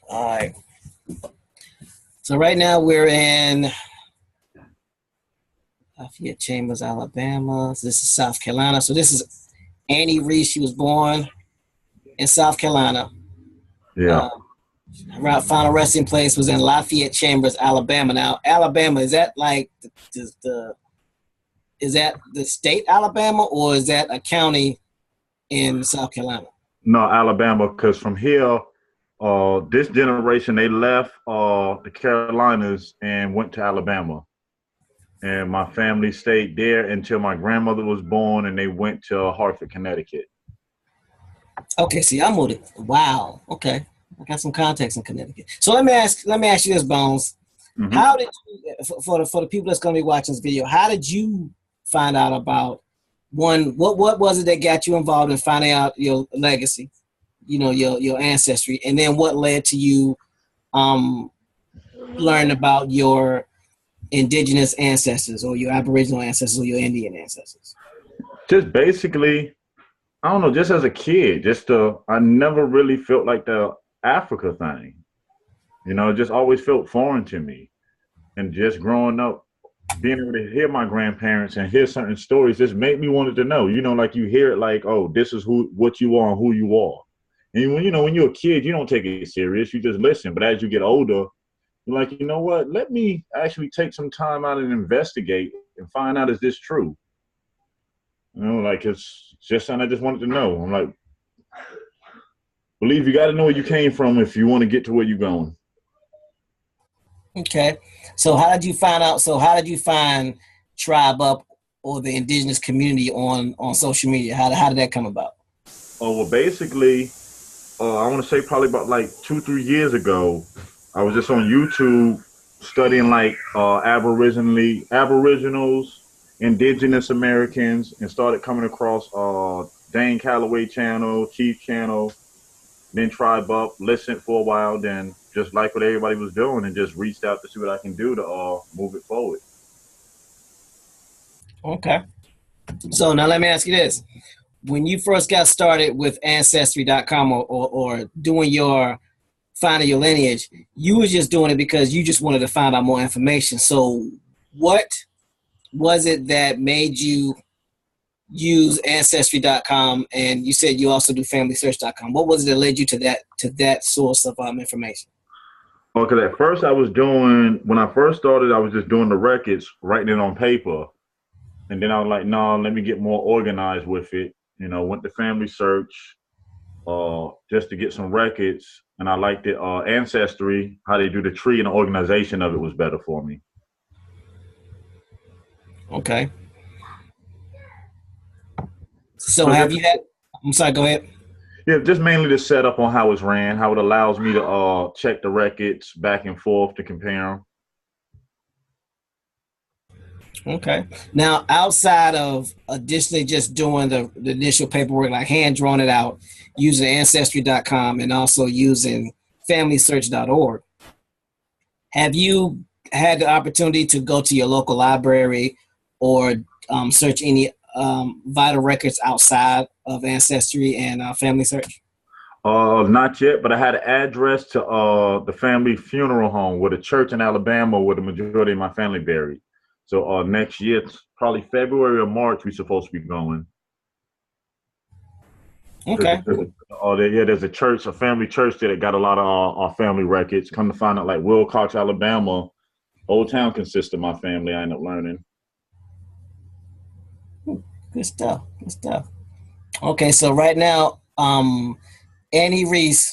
All right. So right now we're in Lafayette Chambers, Alabama. So this is South Carolina. So this is Annie Reese. She was born in South Carolina. Yeah. Her final resting place was in Lafayette Chambers, Alabama. Now, Alabama, is that like is that the state Alabama, or is that a county in South Carolina? No, Alabama, because from here, this generation, they left the Carolinas and went to Alabama. And my family stayed there until my grandmother was born, and they went to Hartford, Connecticut. Okay, see, I moved it. Wow. Okay, I got some context in Connecticut. So let me ask you this, Bones. Mm-hmm. How did you, for the people that's going to be watching this video, how did you find out about one? What was it that got you involved in finding out your legacy? You know, your ancestry, and then what led to you learn about your indigenous ancestors, or your Aboriginal ancestors, or your Indian ancestors? Just basically, I don't know, just as a kid, I never really felt like the Africa thing. You know, it just always felt foreign to me. And just growing up, being able to hear my grandparents and hear certain stories just made me wanted to know. You know, like you hear it like, oh, this is what you are and who you are. And when you're a kid, you don't take it serious. You just listen. But as you get older, you're like, you know what? Let me actually take some time out and investigate and find out, is this true? You know, like it's just something I just wanted to know. I'm like, believe you got to know where you came from if you want to get to where you're going. Okay. So how did you find out? So how did you find Tribe Up or the indigenous community on social media? How did that come about? Oh, well, basically, I want to say probably about like 2-3 years ago, I was just on YouTube studying like Aboriginals, Indigenous Americans, and started coming across Dane Calloway channel, Chief channel, then Tribe Up, listened for a while, then just like what everybody was doing and just reached out to see what I can do to move it forward. Okay. So now let me ask you this. When you first got started with Ancestry.com or doing finding your lineage, you was just doing it because you just wanted to find out more information. So what was it that made you use Ancestry.com, and you said you also do FamilySearch.com? What was it that led you to that source of information? Well, because at first when I first started, I was just doing the records, writing it on paper. And then I was like, no, let me get more organized with it. You know, went to Family Search just to get some records. And I liked it. Ancestry, how they do the tree and the organization of it was better for me. Okay. So have you had, I'm sorry, go ahead. Yeah, just mainly the setup on how it's ran, how it allows me to check the records back and forth to compare them. Okay. Now, outside of additionally just doing the initial paperwork, like hand drawing it out, using Ancestry.com and also using FamilySearch.org, have you had the opportunity to go to your local library or search any vital records outside of Ancestry and Family Search? Not yet, but I had an address to the family funeral home with a church in Alabama where the majority of my family buried. So next year, probably February or March, we're supposed to be going. Okay. There's a church, a family church that got a lot of our family records. Come to find out, like Wilcox, Alabama, Old Town consists of my family. I ended up learning. Good stuff. Good stuff. Okay, so right now, Annie Reese,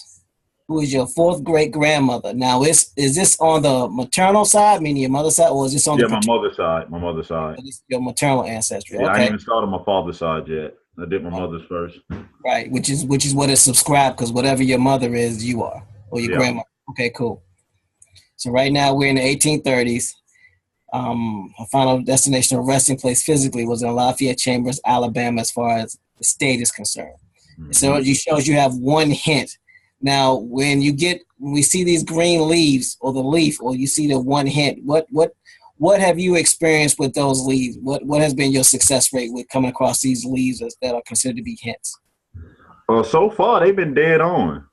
who is your fourth great grandmother. Now, is this on the maternal side, meaning your mother's side, or is this on my mother's side? My mother's side. Your maternal ancestry. Yeah, okay. I didn't even start on my father's side yet. I did my mother's first. Right, which is what is subscribed, because whatever your mother is, you are, or your grandma. Okay, cool. So right now we're in the 1830s. Her final destination or resting place physically was in Lafayette Chambers, Alabama, as far as the state is concerned. Mm-hmm. So it shows you have one hint. Now, when we see these green leaves or the leaf, or you see the one hint, what have you experienced with those leaves? What has been your success rate with coming across these leaves that are considered to be hints? So far, they've been dead on.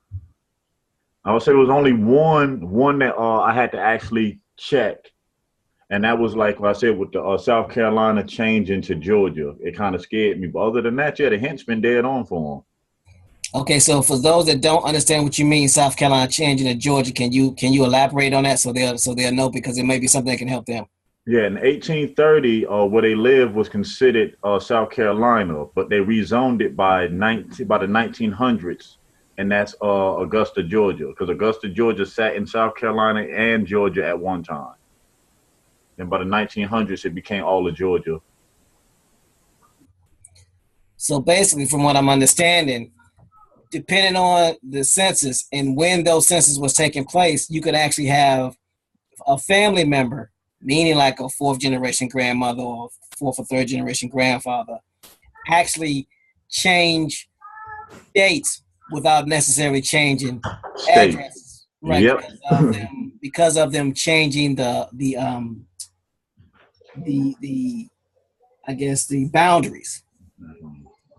I would say it was only one that I had to actually check, and that was like what I said with the South Carolina change into Georgia. It kind of scared me, but other than that, yeah, the hint's been dead on for him. Okay, so for those that don't understand what you mean, South Carolina changing to Georgia, can you elaborate on that so they'll know because it may be something that can help them. Yeah, in 1830, where they lived was considered South Carolina, but they rezoned it by the 1900s, and that's Augusta, Georgia, because Augusta, Georgia sat in South Carolina and Georgia at one time. And by the 1900s, it became all of Georgia. So basically, from what I'm understanding, depending on the census and when those census was taking place, you could actually have a family member, meaning like a fourth generation grandmother or fourth or third generation grandfather, actually change dates without necessarily changing State. addresses, right? Yep. Because of them changing the I guess the boundaries.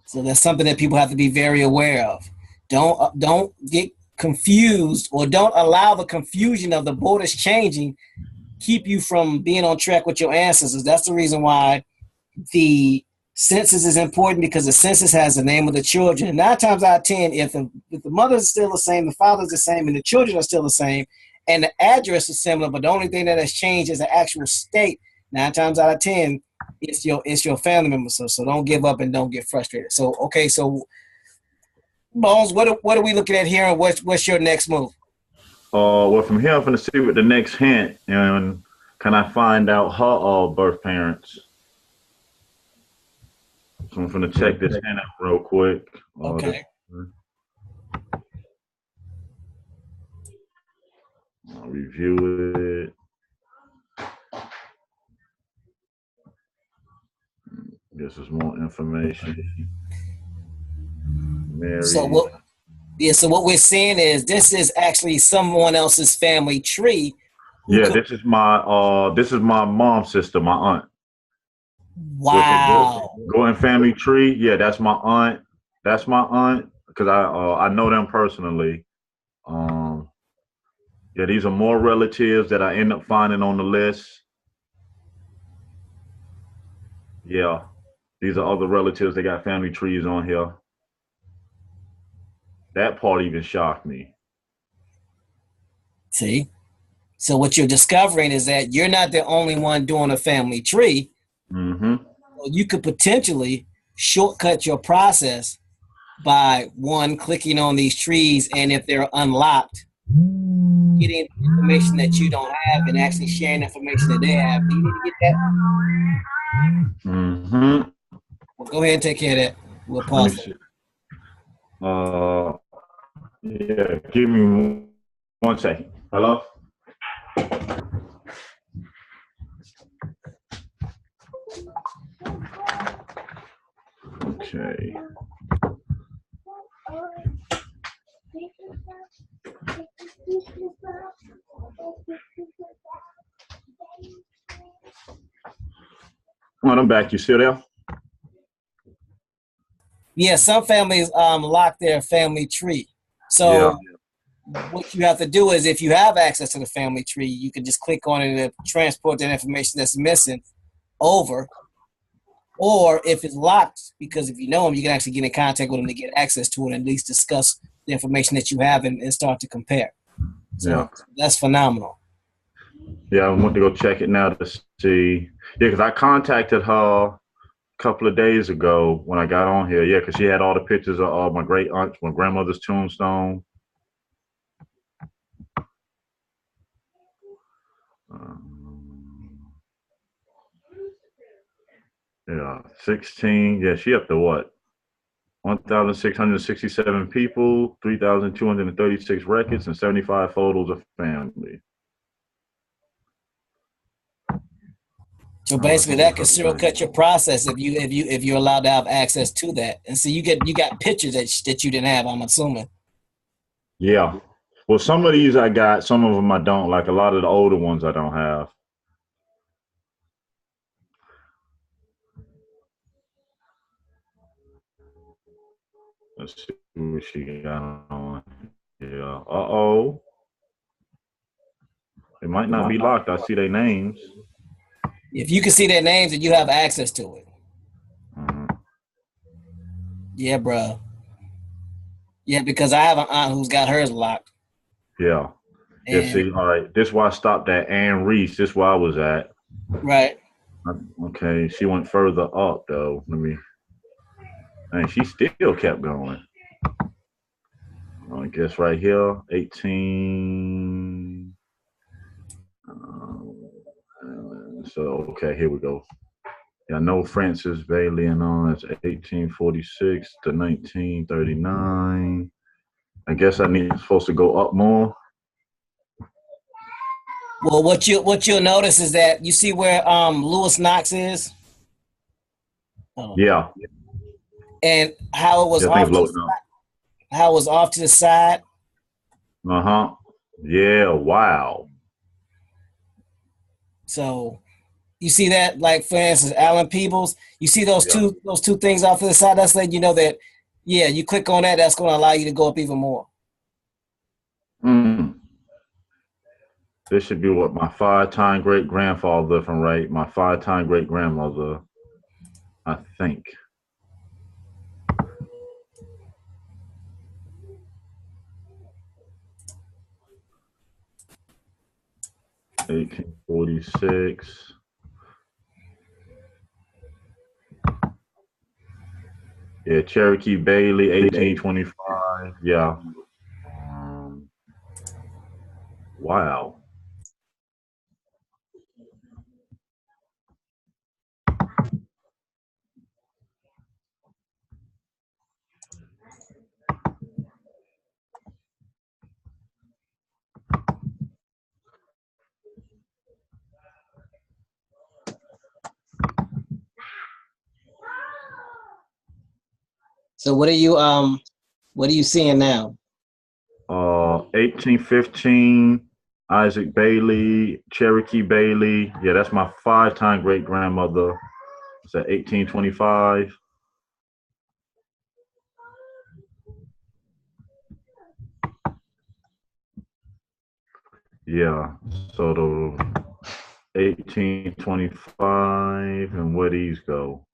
So that's something that people have to be very aware of. Don't get confused or don't allow the confusion of the borders changing keep you from being on track with your ancestors. That's the reason why the census is important because the census has the name of the children. And 9 times out of 10, if the mother's still the same, the father's the same, and the children are still the same, and the address is similar, but the only thing that has changed is the actual state. 9 times out of 10, it's your family member. So don't give up and don't get frustrated. So okay, so Bones, what are we looking at here, and what's your next move? Well, from here, I'm going to see what the next hint, and can I find out her birth parents? So I'm going to check this hint out real quick. Okay. I'll review it. This is more information. So Mary. what? Yeah. So what we're seeing is this is actually someone else's family tree. Who Yeah, could? this is my mom's sister, my aunt. So it's a Wow. go in family tree. Yeah, that's my aunt. That's my aunt because I know them personally. Um, yeah, these are more relatives that I end up finding on the list. Yeah, these are other relatives that got family trees on here. That part even shocked me. See. So what you're discovering is that you're not the only one doing a family tree. Mm-hmm. So you could potentially shortcut your process by one clicking on these trees, and if they're unlocked, getting information that you don't have and actually sharing information that they have. Do you need to get that? Mm-hmm. Well, go ahead and take care of that. We'll Let me pause see. Uh, yeah, give me 1 second. Hello. Okay. All right, I'm back. You still there? Yeah, some families lock their family tree. Yeah. So what you have to do is if you have access to the family tree, you can just click on it and transport that information that's missing over. Or if it's locked, because if you know them, you can actually get in contact with them to get access to it and at least discuss the information that you have and start to compare. Yeah. So that's phenomenal. Yeah, I went to go check it now to see. Yeah, because I contacted her a couple of days ago when I got on here. Yeah, because she had all the pictures of my great aunt, my grandmother's tombstone. Um, yeah, 16. Yeah, she up to what? 1,667 people, 3,236 records, and 75 photos of family. So Oh, let's basically, see that her can today. shortcut your process if you're allowed to have access to that. And so you got pictures that you didn't have. I'm assuming. Yeah. Well, some of these I got, some of them I don't. Like a lot of the older ones I don't have. Let's see what she got on Yeah. Uh-oh. It might not be locked. I see their names. If you can see their names, then you have access to it. Mhm. Yeah, bro. Yeah, because I have an aunt who's got hers locked. Yeah. Yeah, And see, all right. This is why I stopped at Ann Reese. This is where I was at. right. Okay, she went further up though. And she still kept going. I guess right here, 18. So okay, here we go. Yeah, I know Francis Bailey and all. That's 1846 to 1939. I guess supposed to go up more. Well, what you'll notice is that you see where Lewis Knox is. Oh. Yeah. And how it was Yeah, things loading up. how it was off to the side. Uh-huh. Yeah, wow. So you see that, like for instance, Alan Peebles. You see those two things off to the side. That's letting you know that, yeah, you click on that. That's going to allow you to go up even more. Mm. This should be what my 5-time great grandfather from right. My 5-time great grandmother, I think. (1846). Yeah, Cherokee Bailey, 1825. Yeah. Wow. So what are you seeing now? 1815, Isaac Bailey, Cherokee Bailey. Yeah, that's my 5-time great grandmother. It's at 1825. Yeah, so the 1825, and where these go?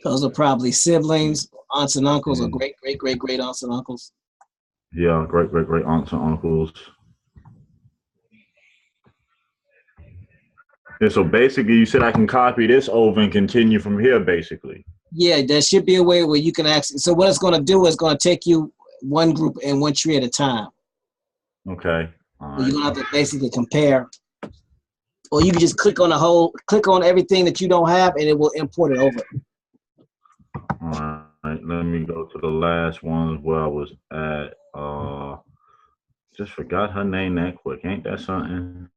Those are probably siblings, aunts and uncles, or great great great great aunts and uncles. Yeah, great great great aunts and uncles. And so basically, you said I can copy this over and continue from here, basically. Yeah, there should be a way where you can access. So what it's going to do is going to take you one group and one tree at a time. Okay. All So right. you're going to have to basically compare. Or you can just click on everything that you don't have, and it will import it over. All right. Let me go to the last one where I was at. Just forgot her name that quick. Ain't that something?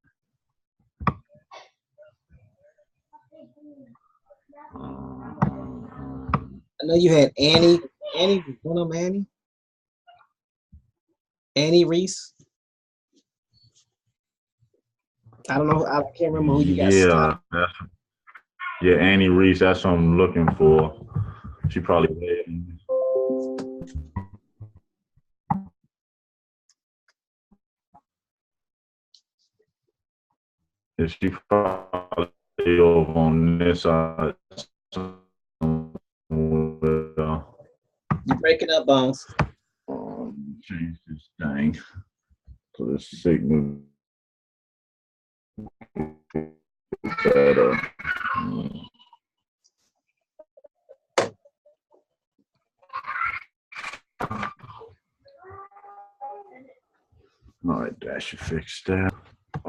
I know you had Annie. Annie, one of them, Annie. Annie Reese. I don't know. I can't remember who you got. Yeah, Annie Reese. That's what I'm looking for. She probably waiting. Yeah, she probably over on this side. You're breaking up, Bones. Change this thing so the signal better. All right, that should fix that.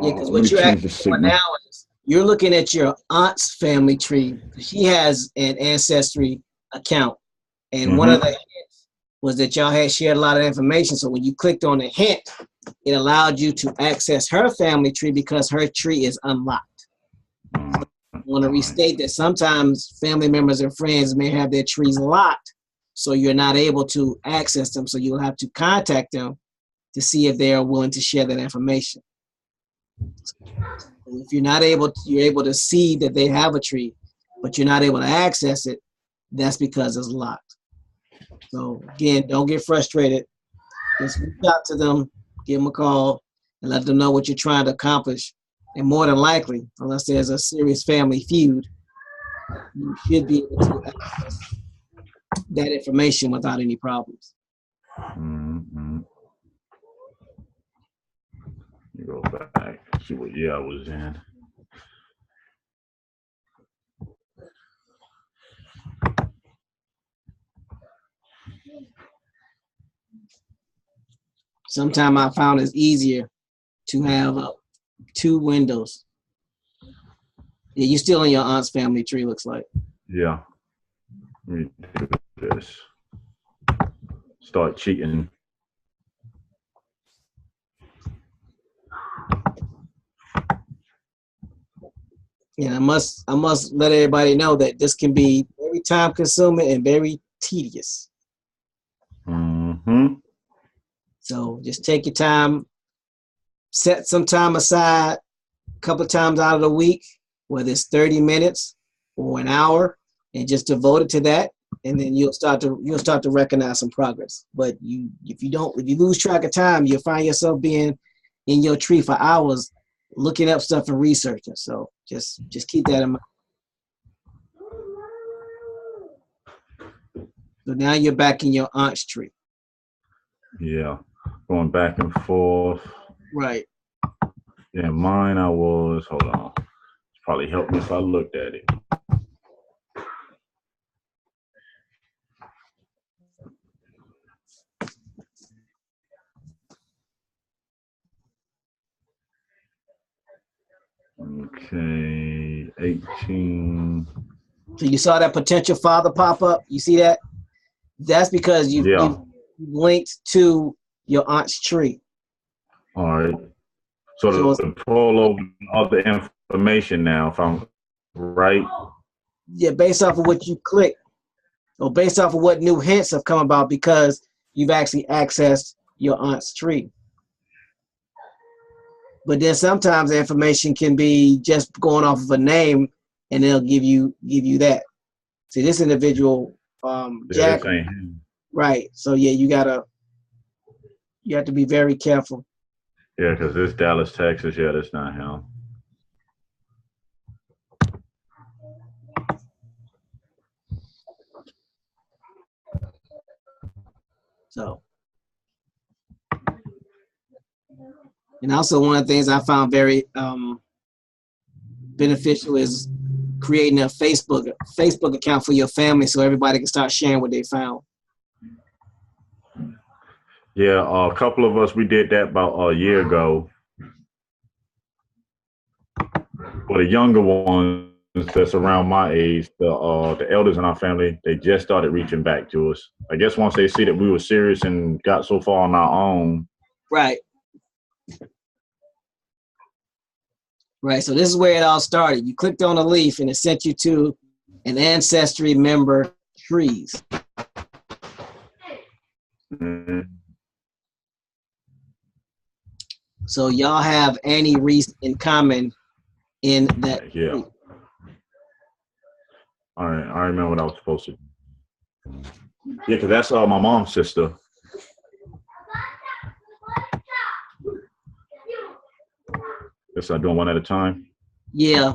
Yeah, because what you're actually doing now is you're looking at your aunt's family tree. She has an ancestry account, and one of the hints was that y'all had shared a lot of information. So when you clicked on the hint, it allowed you to access her family tree because her tree is unlocked. So I want to restate that sometimes family members and friends may have their trees locked, so you're not able to access them. So you'll have to contact them to see if they are willing to share that information. If you're not able to, you're able to see that they have a tree, but you're not able to access it, that's because it's locked. So again, don't get frustrated. Just reach out to them, give them a call, and let them know what you're trying to accomplish. And more than likely, unless there's a serious family feud, you should be able to access that information without any problems. Mm-hmm. You go back, see what year I was in. Sometimes I found it's easier to have 2 windows. Yeah, you still in your aunt's family tree, looks like. Yeah. Let me do this. Start cheating. And I must let everybody know that this can be very time consuming and very tedious. Mm-hmm. So just take your time, set some time aside a couple of times out of the week, whether it's 30 minutes or an hour, and just devote it to that. And then you'll start to recognize some progress. But if you lose track of time, you'll find yourself being in your tree for hours looking up stuff and researching. So just keep that in mind. So now you're back in your aunt's tree. Yeah. Going back and forth. Right. Yeah, mine hold on. It's probably helped me if I looked at it. Okay, 18. So you saw that potential father pop up. You see that? That's because you've linked to your aunt's tree. All right. So to pull over all the information now, if I'm right. Yeah, based off of what you click, or based off of what new hints have come about because you've actually accessed your aunt's tree. But then sometimes the information can be just going off of a name, and they'll give you that. See, this individual, Jack, right? So yeah, you have to be very careful. Yeah, because this Dallas, Texas, yeah, that's not him. So, and also one of the things I found very beneficial is creating a Facebook account for your family so everybody can start sharing what they found. Yeah, a couple of us, we did that about a year ago. For the younger ones that's around my age, the elders in our family, they just started reaching back to us. I guess once they see that we were serious and got so far on our own. Right. Right. So this is where it all started. You clicked on a leaf and it sent you to an ancestry member trees. Mm-hmm. So y'all have Annie Reese in common in that. Yeah. Tree. All right. I remember what I was supposed to do. Yeah, because that's my mom's sister. Guess I'm doing one at a time. Yeah.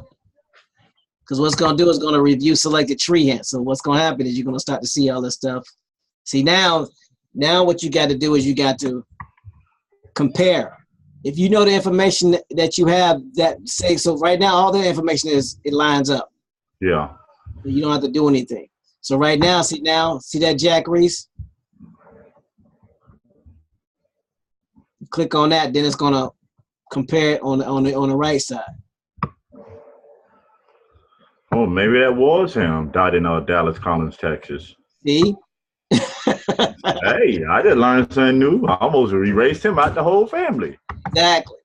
Because what's going to do is going to review selected tree hints. So what's going to happen is you're going to start to see all this stuff. See, now what you got to do is you got to compare. If you know the information that you have that say, so right now all the information it lines up. Yeah. You don't have to do anything. So right now, see that Jack Reese? Click on that, then it's going to compare it on the right side. Oh, maybe that was him. Died in Dallas, Collins, Texas. See? Hey, I just learned something new. I almost erased him out the whole family. Exactly.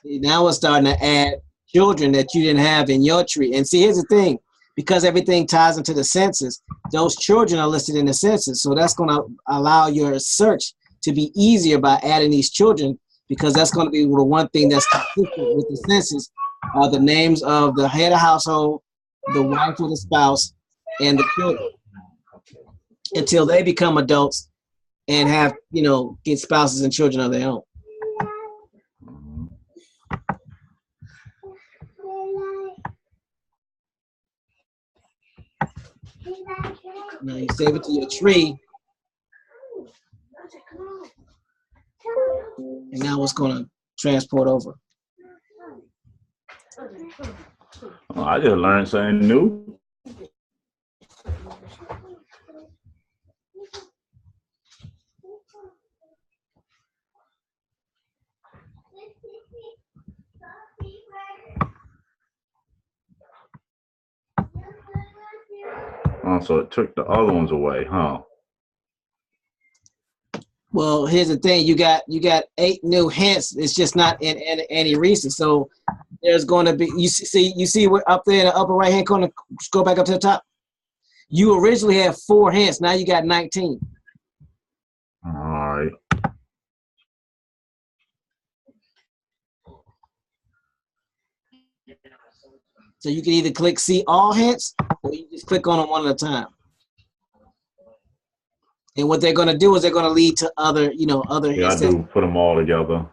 See, now we're starting to add children that you didn't have in your tree. And see, here's the thing. Because everything ties into the census, those children are listed in the census. So that's going to allow your search to be easier by adding these children, because that's going to be the one thing that's consistent with the census are the names of the head of household, the wife or the spouse, and the children. until they become adults and have, get spouses and children of their own. Now you save it to your tree. And now it's going to transport over. Oh, I just learned something new. Oh, so it took the other ones away, huh? Well, here's the thing: you got 8 new hints. It's just not in any reason. So there's going to be you see up there in the upper right hand corner. Go back up to the top. You originally had 4 hints. Now you got 19. All right. So you can either click see all hints, or you just click on them one at a time. And what they're going to do is they're going to lead to other, other Yeah, hints. I do put them all together.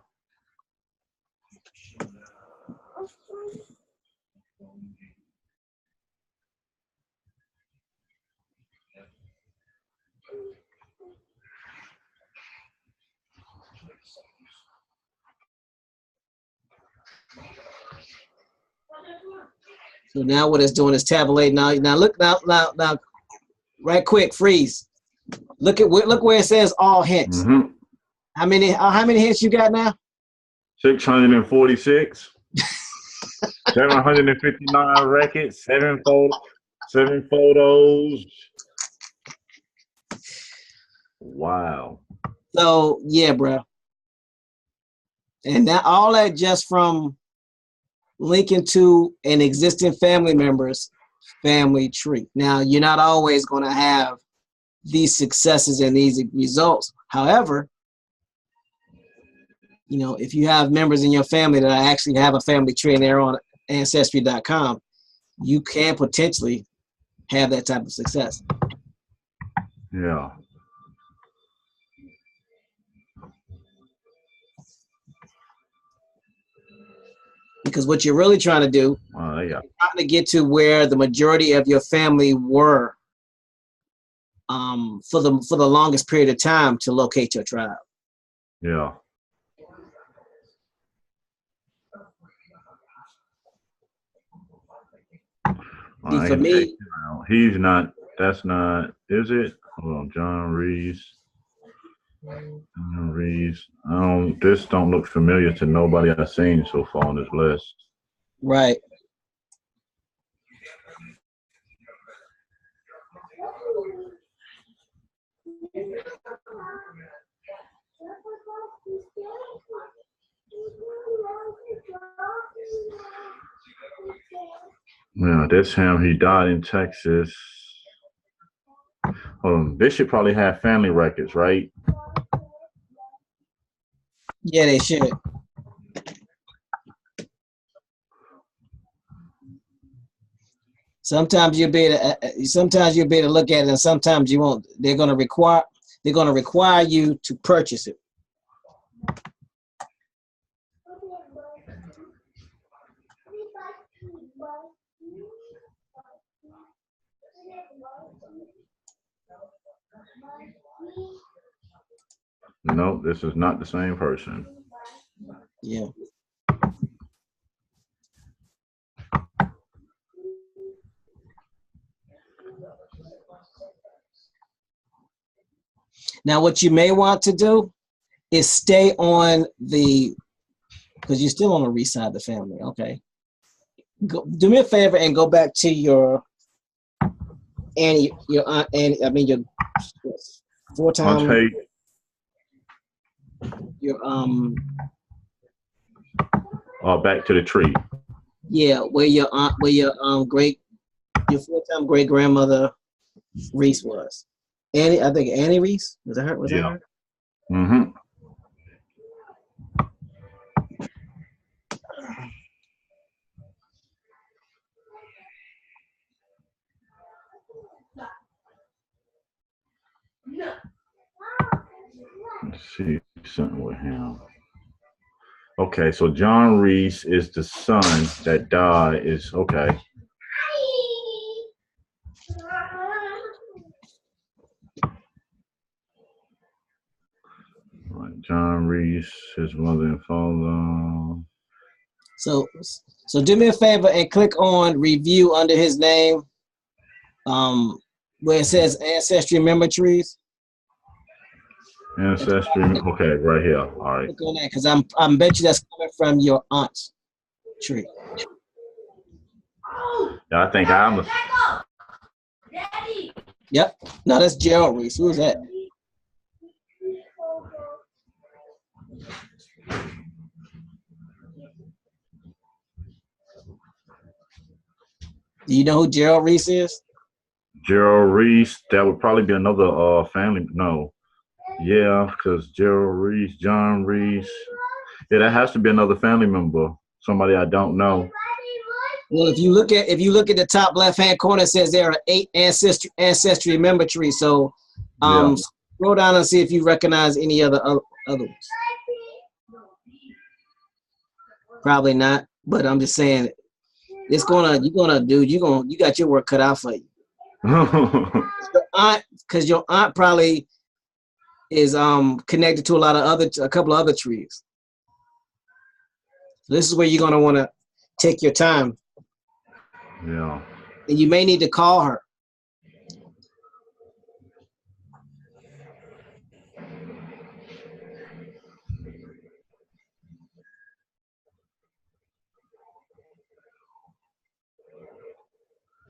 So now what it's doing is tabulating. Now look now, right quick, freeze. Look where it says all hints. Mm-hmm. How many hints you got now? 646. 759 records, 7 photos. Wow. So yeah, bro. And that all that just from linking to an existing family member's family tree. Now, you're not always going to have these successes and these results. However, if you have members in your family that actually have a family tree and they're on Ancestry.com, you can potentially have that type of success. Yeah. Because what you're really trying to do, yeah. trying to get to where the majority of your family were for the longest period of time to locate your tribe. Yeah. For me, he's not. That's not. Is it? Hold on, John Reese. John Reese. This don't look familiar to nobody I've seen so far on this list. Right. Yeah, that's him. He died in Texas. They should probably have family records, right? Yeah, they should. Sometimes you'll be able to look at it, and sometimes you won't. They're going to require you to purchase it. No, this is not the same person. Yeah. Now, what you may want to do is stay on because you're still on the Reese side of the family. Okay. Do me a favor and go back to your Annie, your aunt Annie. I mean your 4-time. Your back to the tree. Yeah, where your 4-time great grandmother Reese was. Annie, I think Annie Reese was that her? Was that her? Mm-hmm. Let's see something with him. Okay, so John Reese is the son that died. Is okay. All right, John Reese, his mother and father. So do me a favor and click on review under his name, where it says ancestry member trees. Ancestry. Okay, right here. All right. Click on that because I'm bet you that's coming from your aunt's tree. Yeah, I think I'm. Yep. No, that's Gerald Reese. Who's that? Do you know who Gerald Reese is? Gerald Reese. That would probably be another family. No. Yeah, because Gerald Reese, John Reese. Yeah, that has to be another family member. Somebody I don't know. Well, if you look at the top left-hand corner, it says there are 8 ancestry member trees. So scroll down and see if you recognize any other ones. Probably not, but I'm just saying you got your work cut out for you. Because your aunt probably is connected to a couple of other trees. So this is where you're gonna want to take your time. Yeah. And you may need to call her.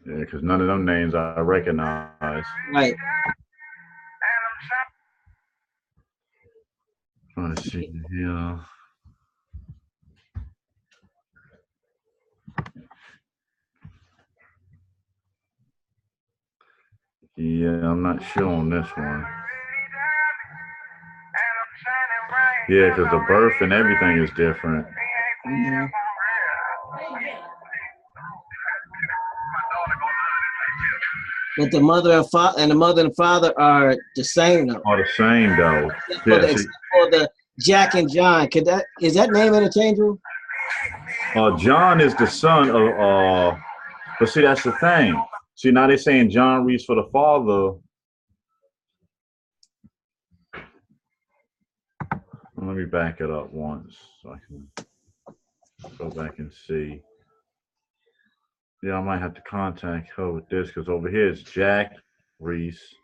Yeah, because none of them names I recognize. Right. Trying to see here. Yeah, I'm not sure on this one. Yeah, because the birth and everything is different. Mm-hmm. But the mother and father are the same though. Are the same though. Except for the Jack and John. Is that name interchangeable? John is the son of but see that's the thing. See now they're saying John Reese for the father. Let me back it up once so I can go back and see. Yeah, I might have to contact her with this because over here it's Jack Reese.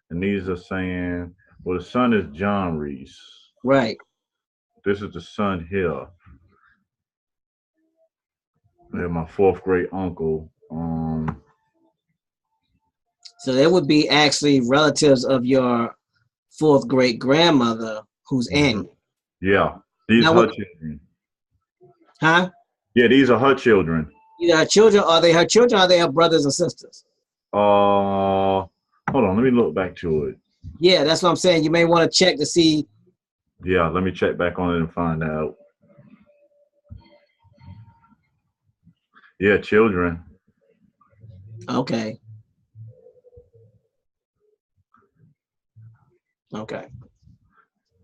And these are saying, well, the son is John Reese. Right. This is the son here. They're my 4th great uncle. So they would be actually relatives of your 4th great grandmother, who's Annie. Yeah, these are her children. Huh? Yeah, these are her children. Either her children, are they her children, or are they her brothers and sisters? Hold on, let me look back to it. Yeah, that's what I'm saying. You may want to check to see. Yeah, let me check back on it and find out. Yeah, children. Okay. Okay.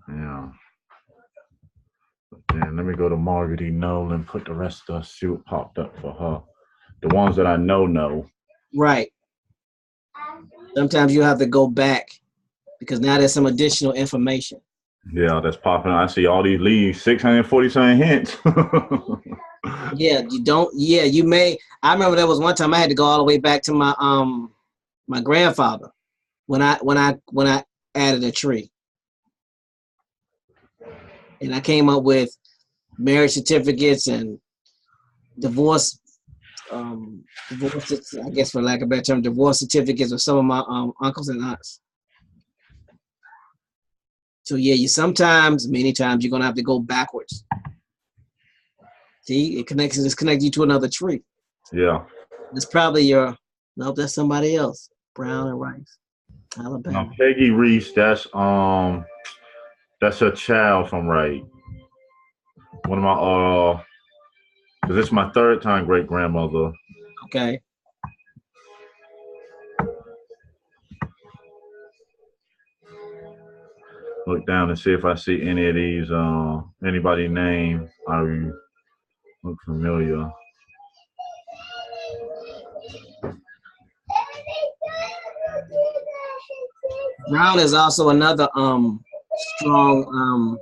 Yeah. Then let me go to Margaret E. Nolan and put the rest of see what popped up for her. The ones that I know. Right. Sometimes you have to go back because now there's some additional information. Yeah, that's popping. I see all these leaves, 647 hints. Yeah, you may. I remember there was one time I had to go all the way back to my grandfather when I added a tree. And I came up with marriage certificates and divorce, I guess for lack of a better term, divorce certificates of some of my uncles and aunts. So yeah, many times you're gonna have to go backwards. See, it's connecting you to another tree. Yeah. It's probably that's somebody else. Brown and Rice, Alabama. Now, Peggy Reese, that's her child, if I'm right. One of my because this is my 3rd time great grandmother. Okay. look down and see if I see any of these. Anybody name I look familiar. Brown is also another strong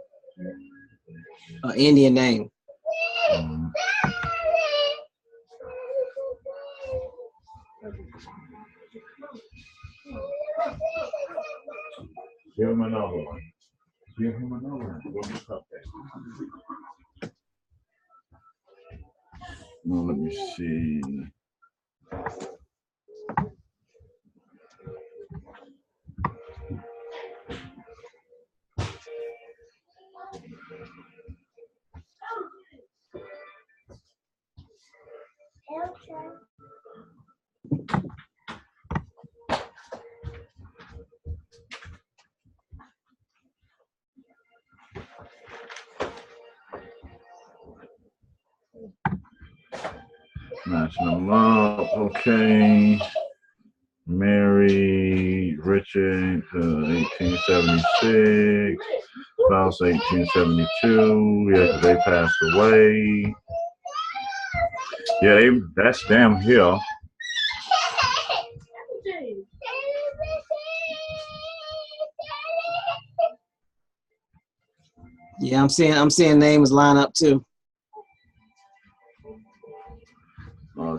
Indian name. Give him another one. Give him another one. Now let me see. Matching them up. Okay. Mary Richard, 1876. Spouse, 1872. Yeah, they passed away. Yeah, that's them here. Yeah, I'm seeing names line up too.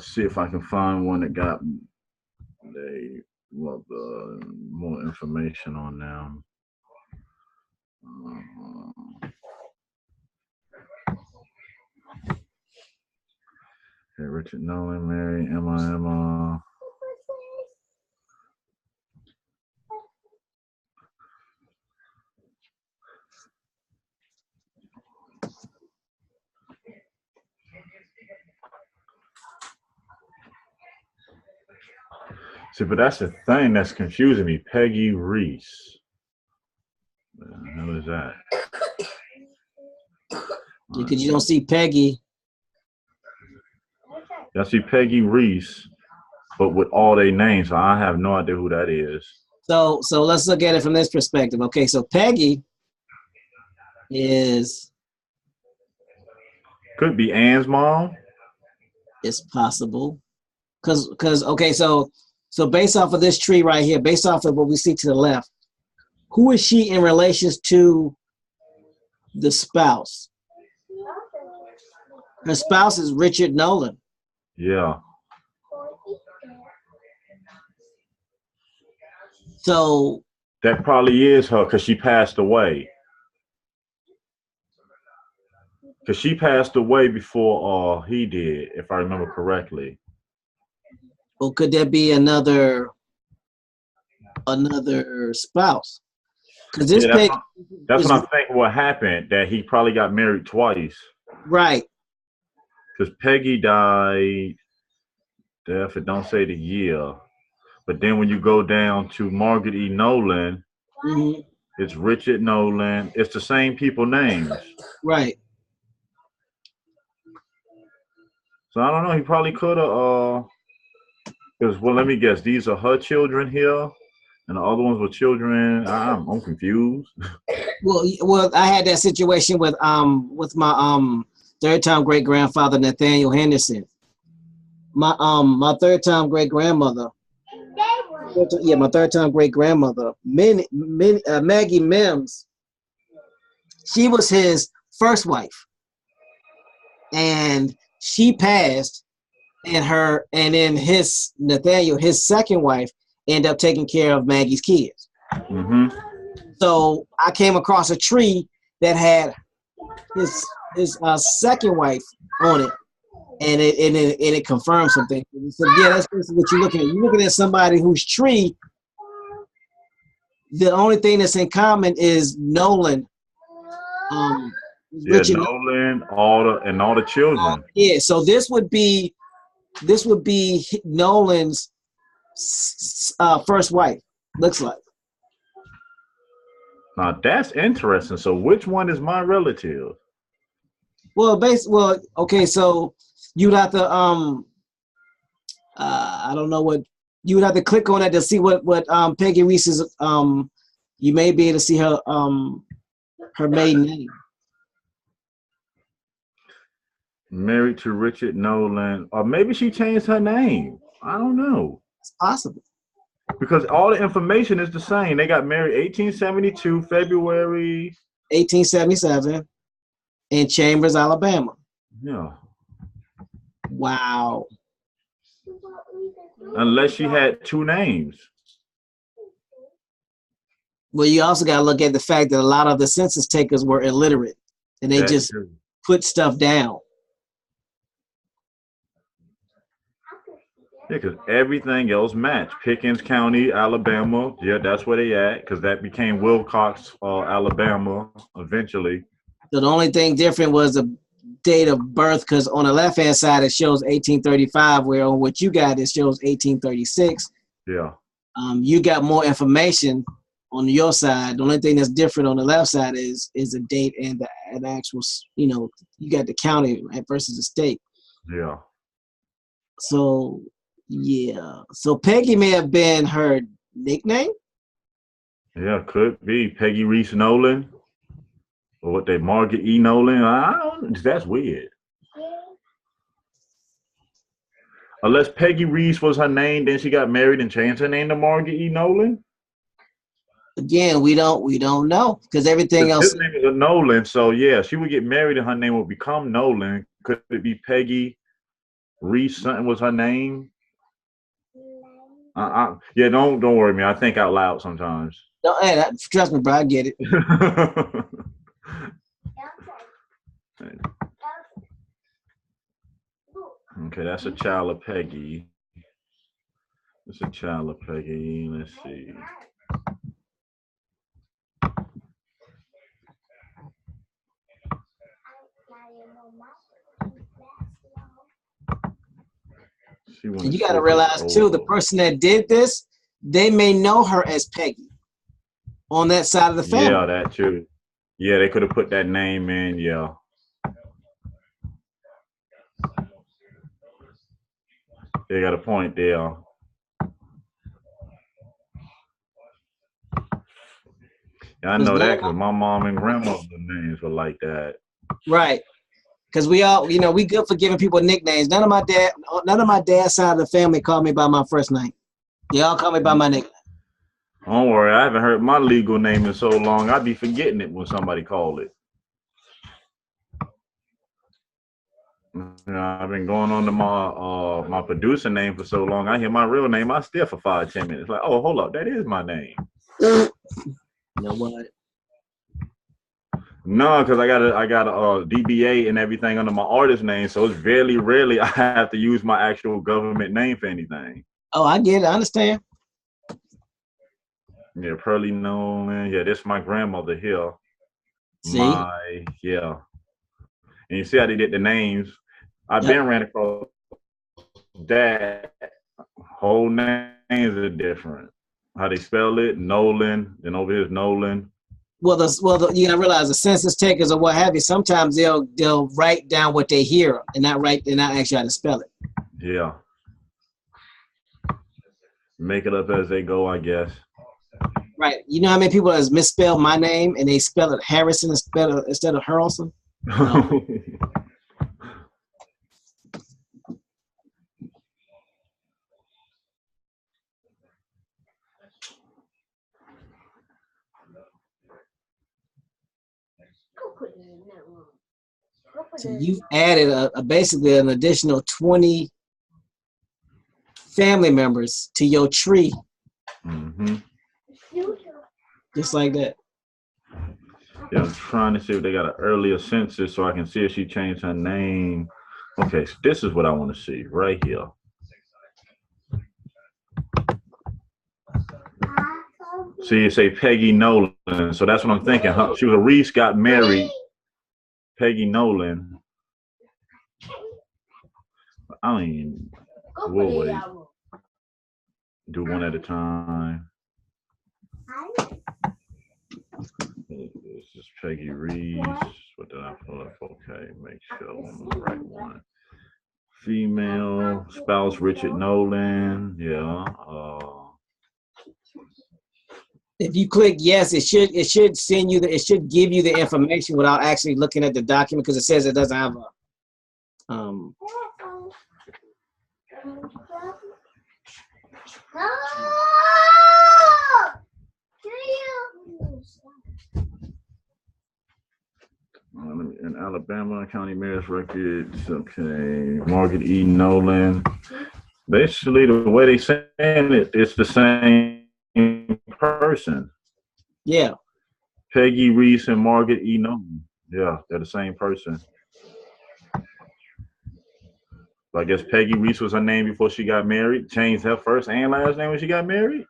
See if I can find one that got more information on them. Okay, Richard Nolan, Mary, Emma. See, but that's the thing that's confusing me. Peggy Reese. What the hell is that? Because you don't see Peggy. I see Peggy Reese, but with all their names, so I have no idea who that is. So let's look at it from this perspective. Okay, so Peggy could be Ann's mom. It's possible, because okay, so based off of this tree right here, based off of what we see to the left, who is she in relation to the spouse? Her spouse is Richard Nolan. Yeah. So that probably is her because she passed away. Because she passed away before he did, if I remember correctly. Well, could there be another spouse? Because this that's what I think what happened, that he probably got married twice. Right. Because Peggy died, if it don't say the year, but then when you go down to Margaret E. Nolan, it's Richard Nolan. It's the same people names. Right. So I don't know. He probably could have. Well, let me guess. These are her children here, and the other ones were children. I'm confused. Well, I had that situation with my third-time great-grandfather Nathaniel Henderson. My third-time great-grandmother. My third-time great-grandmother, Maggie Mims. She was his first wife, and she passed, and then his Nathaniel, his second wife, ended up taking care of Maggie's kids. Mm-hmm. So I came across a tree that had his second wife on it, and it confirmed something. So yeah, that's basically what you're looking at. You're looking at somebody whose tree, the only thing that's in common is Nolan. Richard Nolan, all the children. Yeah, so this would be Nolan's first wife. Looks like. Now that's interesting. So which one is my relative? Well, okay. So you'd have to I don't know what you would have to click on that to see what Peggy Reese's You may be able to see her maiden name. Married to Richard Nolan, or maybe she changed her name. I don't know. It's possible. Because all the information is the same. They got married 1872, February 1877 in Chambers, Alabama. Yeah. Wow. Unless she had two names. Well, you also got to look at the fact that a lot of the census takers were illiterate and they just put stuff down. Yeah, because everything else matched. Pickens County, Alabama. Yeah, that's where they at, because that became Wilcox, Alabama, eventually. So the only thing different was the date of birth, because on the left-hand side, it shows 1835, where on what you got, it shows 1836. Yeah. You got more information on your side. The only thing that's different on the left side is the date and the actual, you got the county versus the state. Yeah. So, yeah. So Peggy may have been her nickname? Yeah, could be. Peggy Reese Nolan. Or what they, Margaret E. Nolan. I don't, that's weird. Unless Peggy Reese was her name, then she got married and changed her name to Margaret E. Nolan. Again, we don't know, because everything else. His name is Nolan, so yeah, she would get married and her name would become Nolan. Could it be Peggy Reese? Something was her name. Yeah, don't worry me. I think out loud sometimes. No, hey, trust me, bro. I get it. Okay, that's a child of Peggy. It's a child of Peggy. Let's see. And you got to realize too, the person that did this, they may know her as Peggy on that side of the family. Yeah, that too. Yeah, they could have put that name in. Yeah. They got a point there. Yeah, I know that because my mom and grandmother's names were like that. Right. Because we all, we good for giving people nicknames. None of my dad's side of the family called me by my first name. They all call me by my nickname. Don't worry, I haven't heard my legal name in so long. I'd be forgetting it when somebody called it. I've been going on to my producer name for so long. I hear my real name, I still for 5-10 minutes. Like, oh, hold up, that is my name. You know what? No, because I got a DBA and everything under my artist name, so it's very rarely I have to use my actual government name for anything. Oh, I get it. I understand. Yeah, Pearlie Nolan. Yeah, this is my grandmother here. See? Yeah. And you see how they did the names. I've been ran across that. Whole names are different. How they spell it, Nolan, and over here is Nolan. Well, you gotta realize the census takers or what have you. Sometimes they'll write down what they hear and not actually how to spell it. Yeah. Make it up as they go, I guess. Right. You know how many people has misspelled my name and they spell it Harrison instead of Harrelson? No. So you've added basically an additional 20 family members to your tree. Mm-hmm. Just like that. Yeah, I'm trying to see if they got an earlier census so I can see if she changed her name. Okay, so this is what I want to see right here. See, you say Peggy Nolan, so that's what I'm thinking. She was a Reese, got married. Peggy Nolan. I mean, we'll wait. Do one at a time. This is Peggy Reese. What did I pull up? Okay, make sure I'm on the right one. Female, spouse Richard Nolan. Yeah. If you click yes, it should send you it should give you the information without actually looking at the document because it says it doesn't have a in Alabama, County Mayor's records. Okay, Margaret E. Nolan. Basically, the way they saying it, it's the same person. Yeah. Peggy Reese and Margaret E. Nolan. Yeah, they're the same person. I guess Peggy Reese was her name before she got married. Changed her first and last name when she got married.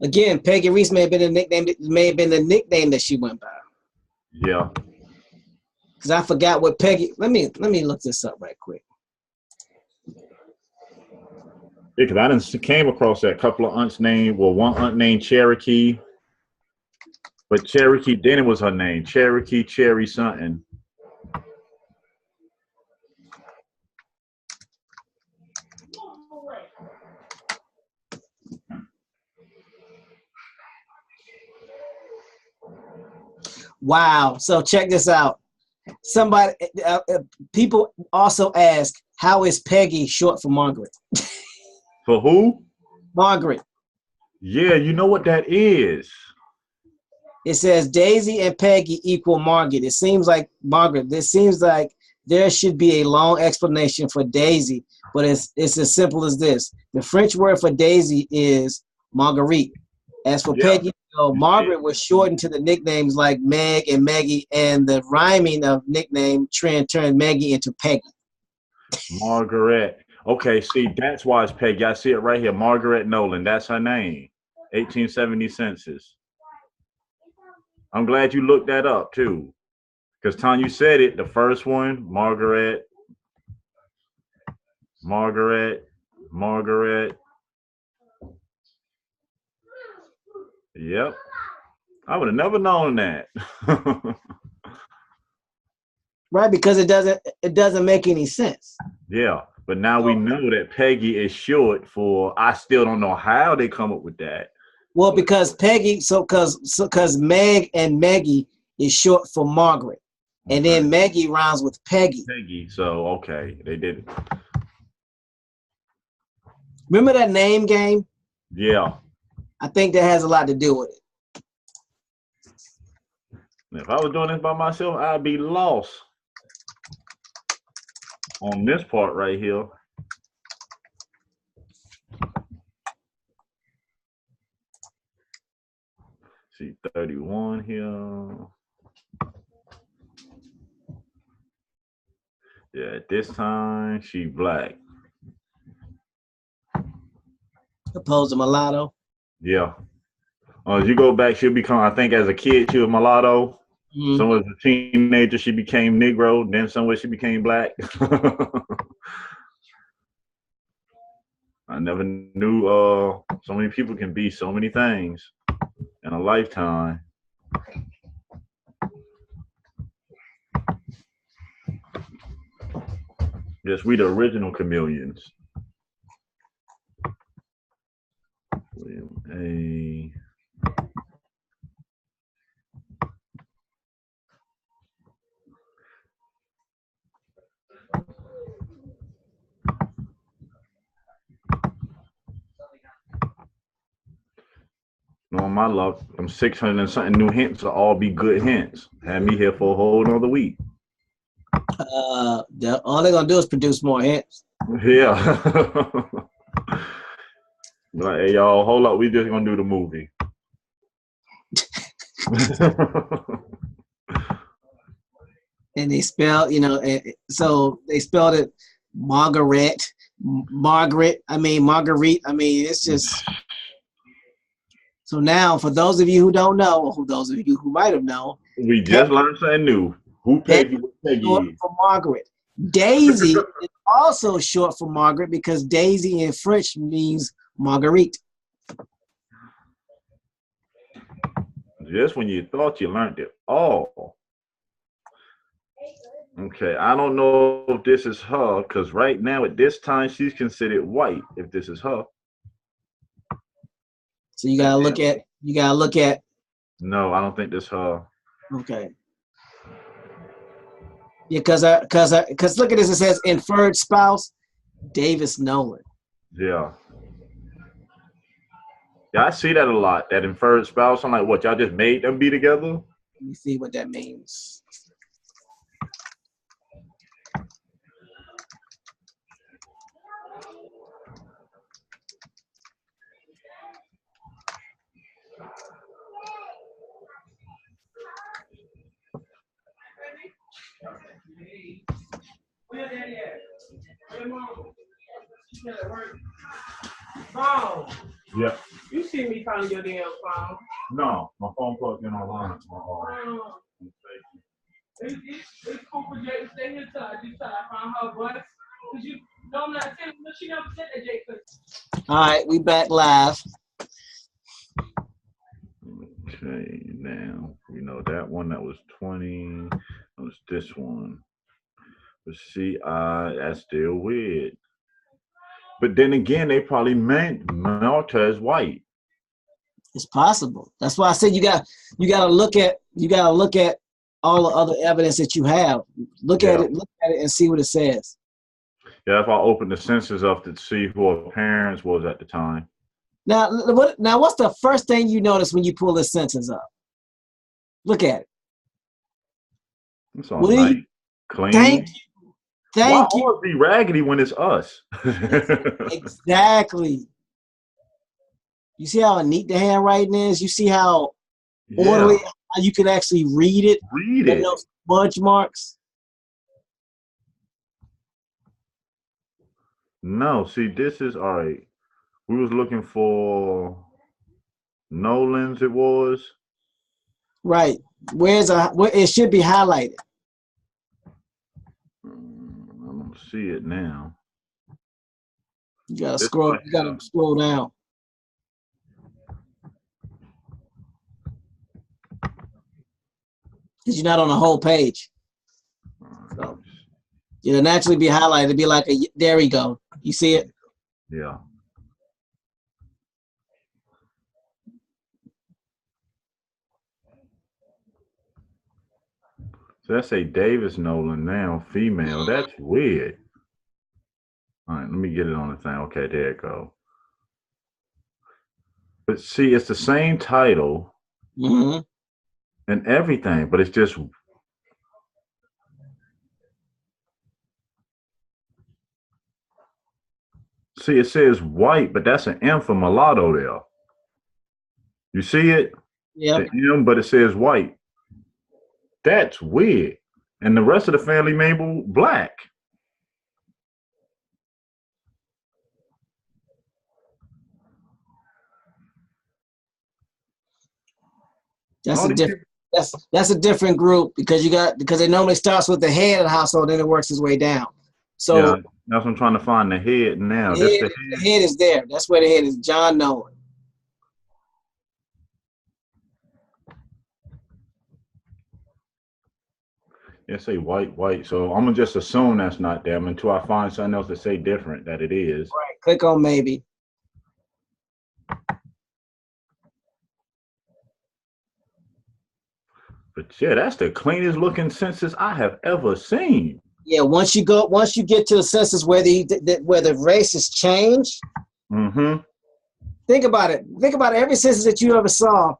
Again, Peggy Reese may have been a nickname. May have been the nickname that she went by. Yeah. Because I forgot what Peggy. Let me look this up right quick. Yeah, because I didn't came across that couple of aunts named. Well, one aunt named Cherokee, but Cherokee then it was her name. Cherokee Cherry something. Wow. So check this out. Somebody, people also ask, how is Peggy short for Margaret? For who? Margaret. Yeah, you know what that is. It says Daisy and Peggy equal Margaret. It seems like Margaret. This seems like there should be a long explanation for Daisy, but it's as simple as this. The French word for Daisy is Marguerite. As for Peggy, Margaret was shortened to the nicknames like Meg and Maggie, and the rhyming of nickname trend turned Maggie into Peggy. Margaret. Okay, see, that's why it's Peggy. I see it right here. Margaret Nolan. That's her name. 1870 census. I'm glad you looked that up, too. Because time you said it, the first one, Margaret. Yep. I would have never known that. Right, because it doesn't make any sense. Yeah, but now we know that Peggy is short for. I still don't know how they come up with that. Well, because Peggy, because Meg and Maggie is short for Margaret, and then Maggie rhymes with Peggy. Peggy, so okay, they did it. Remember that name game? Yeah. I think that has a lot to do with it. If I was doing this by myself, I'd be lost on this part right here. See 31 here. Yeah, at this time she black. Opposed to mulatto. Yeah. As you go back, she'll become. I think as a kid she was mulatto. Mm-hmm. Somewhere as a teenager she became Negro. Then somewhere she became black. I never knew so many people can be so many things in a lifetime. Yes, we the original chameleons. William A. On my luck, them 600 and something new hints will all be good hints. Had me here for a whole nother week. All they're gonna do is produce more hints. Yeah. Like, hey y'all, hold up, we just gonna do the movie. And they spell, so they spelled it Margaret. I mean, it's just. So now, for those of you who don't know, or those of you who might have known, we just learned something new. Who Peggy? Short for Margaret. Daisy is also short for Margaret because Daisy in French means Marguerite. Just when you thought you learned it all. Okay, I don't know if this is her, because right now at this time she's considered white, if this is her. So you gotta look at You gotta look at. No, I don't think this her. Okay. Yeah, because look at this. It says inferred spouse, Davis Nolan. Yeah. Yeah, I see that a lot. That inferred spouse. I'm like, what? Y'all just made them be together? Let me see what that means. Phone. Yeah. You see me calling your damn phone. No, my phone plugged in online. It's cool for Jay to stay here till I find her voice. Because you know I'm not telling you, she never said that, Jay. All right, we back live. Okay, now we know that one. That was 20. That was this one. But see, that's still weird. But then again, they probably meant Malta as white. It's possible. That's why I said you gotta look at all the other evidence that you have. Look at it and see what it says. Yeah, if I open the census up to see who our parents was at the time. Now what's the first thing you notice when you pull the census up? Look at it. It's all nice, clean. Thank you. Why always be raggedy when it's us? Exactly. You see how neat the handwriting is? You see how orderly how you can actually read it? Read it. Those smudge marks. No, see, this is all right. We was looking for Nolan's. It was right. Where it should be highlighted. I don't see it now. You gotta scroll. You gotta scroll down. Because you're not on the whole page. So it'll naturally be highlighted. It'll be like there we go. You see it? Yeah. So that's a Davis Nolan now, female. That's weird. All right, let me get it on the thing. Okay, there it go. But see, it's the same title and everything, but it's just see, it says white, but that's an M for mulatto there. You see it? Yeah. But it says white. That's weird. And the rest of the family Mabel black. That's a different group because it normally starts with the head of the household, then it works its way down. So yeah, that's what I'm trying to find the head now. The head is there. That's where the head is. John Nolan. It say white. So I'm gonna just assume that's not them until I find something else to say different that it is. Right. Click on maybe. But yeah, that's the cleanest looking census I have ever seen. Yeah, once you get to the census where the races change. Mm-hmm. Think about it. Every census that you ever saw,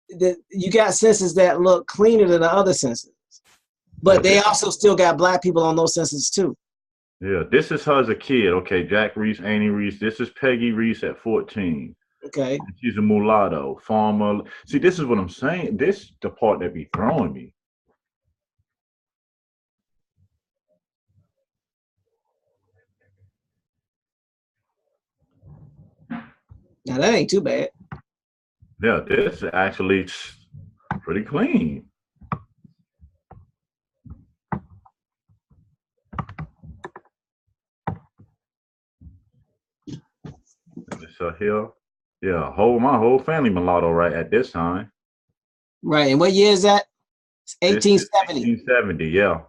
you got censuses that look cleaner than the other censuses. But they also still got black people on those censuses too. Yeah, this is her as a kid. Okay, Jack Reese, Annie Reese. This is Peggy Reese at 14. Okay. She's a mulatto, farmer. See, this is what I'm saying. This the part that be throwing me. Now that ain't too bad. Yeah, this is actually pretty clean. So here, yeah, my whole family mulatto right at this time. Right, and what year is that? It's 1870. 1870, yeah.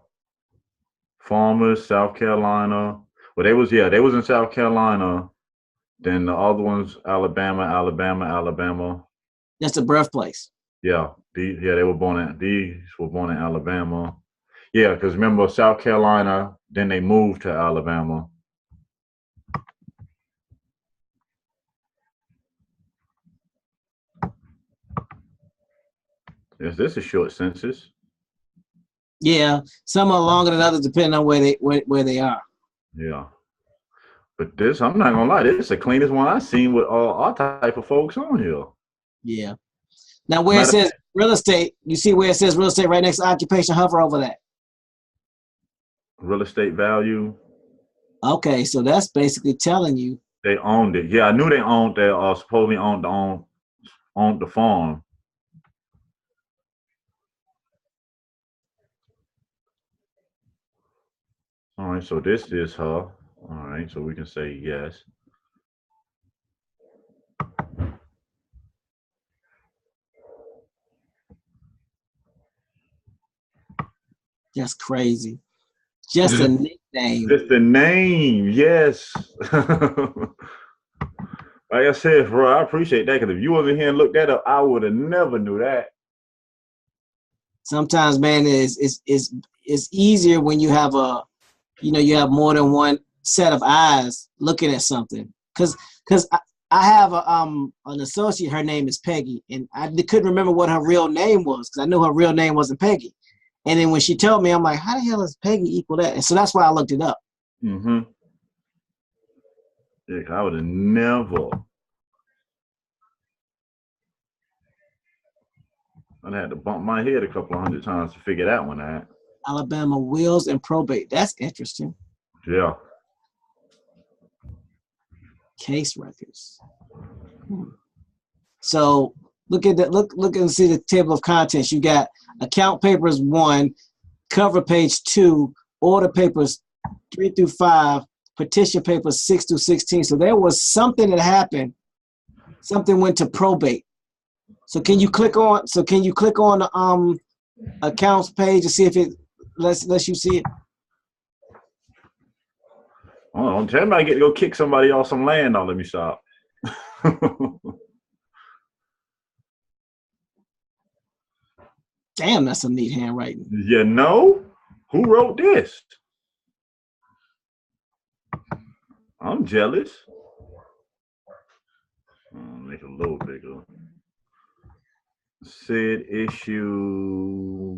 Farmers, South Carolina. Well, they was in South Carolina. Then the other ones, Alabama. That's the birthplace. Yeah, these were born in Alabama. Yeah, because remember South Carolina, then they moved to Alabama. Is this a short census? Yeah, some are longer than others depending on where they are. Yeah. But this, I'm not gonna lie, this is the cleanest one I've seen with all type of folks on here. Yeah. Now where it says real estate, you see where it says real estate right next to occupation, hover over that. Real estate value. Okay, so that's basically telling you they owned it. Yeah, I knew they owned that supposedly owned the farm. All right, so this is her. All right, so we can say yes. That's crazy. Just a nickname. Just the name, yes. Like I said, bro, I appreciate that because if you wasn't here and looked that up, I would have never knew that. Sometimes, man, it's easier when you have you have more than one set of eyes looking at something. Because I have an associate. Her name is Peggy, and I couldn't remember what her real name was because I knew her real name wasn't Peggy. And then when she told me, I'm like, how the hell is Peggy equal that? And so that's why I looked it up. Mm-hmm. Yeah, I would have never. I had to bump my head a couple of hundred times to figure that one out. Alabama wills and probate. That's interesting. Yeah. Case records. So look at that. Look and see the table of contents. You got account papers 1, cover page 2, order papers 3 through 5, petition papers 6 through 16. So there was something that happened. Something went to probate. So can you click on the accounts page to see if it lets you see it? Oh, tell me I get to go kick somebody off some land. Don't let me stop. Damn, that's some neat handwriting. You know? Who wrote this? I'm jealous. Make it a little bigger. Said issue.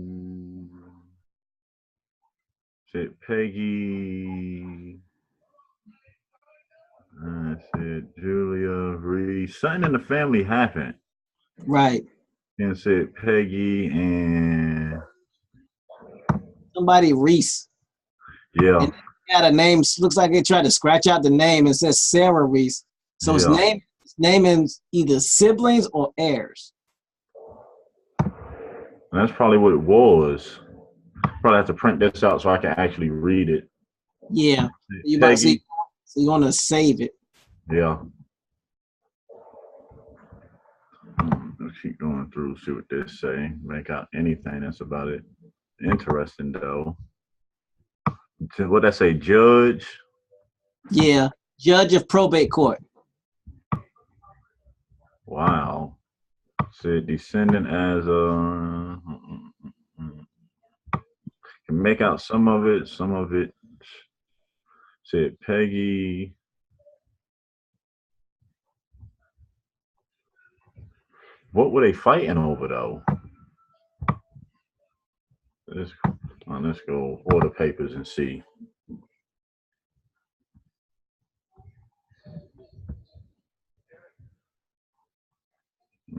Said Peggy. Said Julia Reed. Something in the family happened. Right. And said Peggy and somebody Reese. Yeah. And got a name. Looks like they tried to scratch out the name. It says Sarah Reese. So his name is either siblings or heirs. That's probably what it was. Probably have to print this out so I can actually read it. Yeah. You about to see, so you want to save it. Yeah. Let's keep going through, see what they say. Make out anything that's about it. Interesting though. What I say, judge? Yeah, judge of probate court. Wow. Said descendant as a. Can make out some of it. Some of it. Said Peggy. What were they fighting over though? Let's go order papers and see.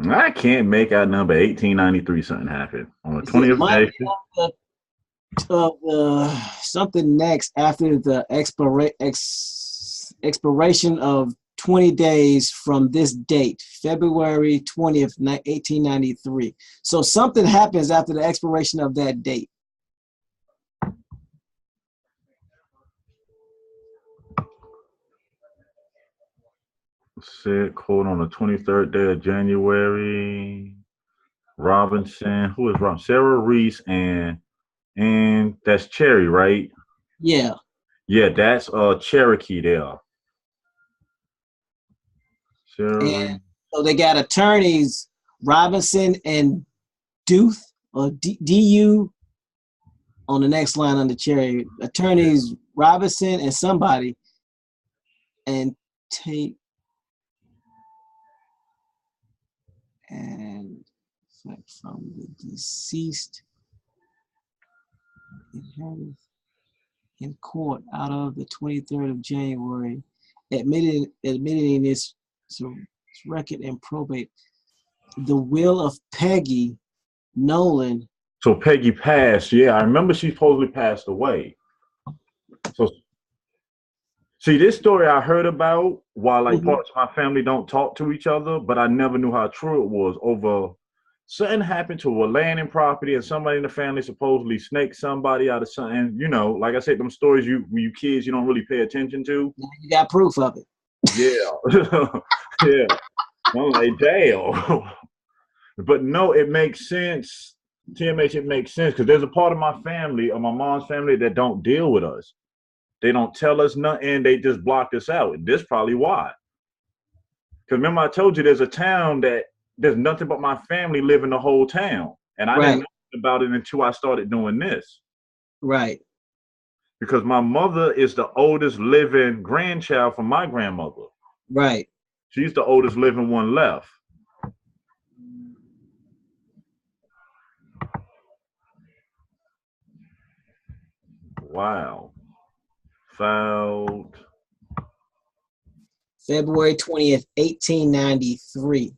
I can't make out number 1893 something happened on the 20th day. Something next after the expiration of 20 days from this date, February 20th, 1893. So something happens after the expiration of that date. Said quote on the 23rd day of January. Robinson, who is Robinson? Sarah Reese and that's Cherry, right? Yeah. Yeah, that's Cherokee there. Sarah Reese. So they got attorneys Robinson and Duth, or DU on the next line on the cherry. Attorneys Robinson and somebody, and Tate and from the deceased in court out of the 23rd of January, admitting this record and probate. The will of Peggy Nolan. So Peggy passed. Yeah, I remember she supposedly passed away. So, see, this story I heard about while like parts of my family don't talk to each other, but I never knew how true it was. Over something happened to a land and property, and somebody in the family supposedly snaked somebody out of something. You know, like I said, them stories when you kids you don't really pay attention to. You got proof of it. Yeah, yeah. I'm like, damn. But no, it makes sense. TMH, it makes sense because there's a part of my family, or my mom's family, that don't deal with us. They don't tell us nothing. They just blocked us out. This probably why. Because remember I told you there's a town that there's nothing but my family live in the whole town. And I didn't know about it until I started doing this. Right. Because my mother is the oldest living grandchild from my grandmother. Right. She's the oldest living one left. Wow. Filed February 20th, 1893.